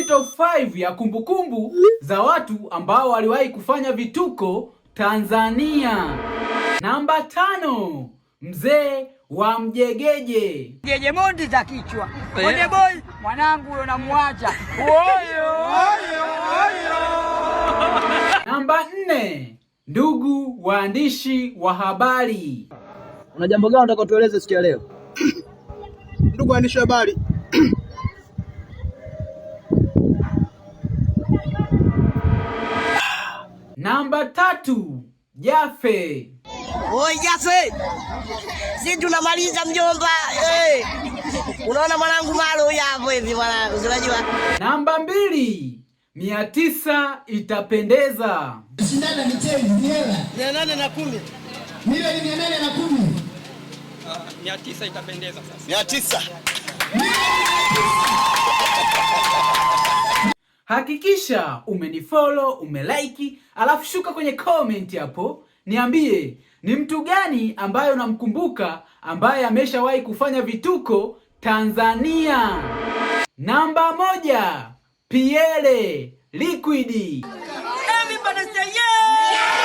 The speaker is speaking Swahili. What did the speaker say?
top 5 ya kumbukumbu za watu ambao waliwahi kufanya vituko Tanzania. Namba 5, mzee wa Mjegeje. Jeje mondi za kichwa. Konde boy, mwanangu huyo namuacha. Oyo. Namba 4, ndugu waandishi wa habari. Una jambo gani unataka tueleze siku ya leo? Ndugu waandishi wa habari. Namba 3, Jafe. Oi Jafe. Sisi tunamaliza mjomba. Unaona mwanangu malo yapo hivi mwanangu, unajua. Namba 2, 900 itapendeza. Shindana ni temu hela. 810. Milioni 810. 900 itapendeza sasa. 900. Hakikisha umenifollow, umelike, alafu shuka kwenye comment hapo. Niambie ni mtu gani ambaye unamkumbuka ambaye ameshawahi kufanya vituko Tanzania. Namba 1, Pierre Liquid. Everybody say yeah!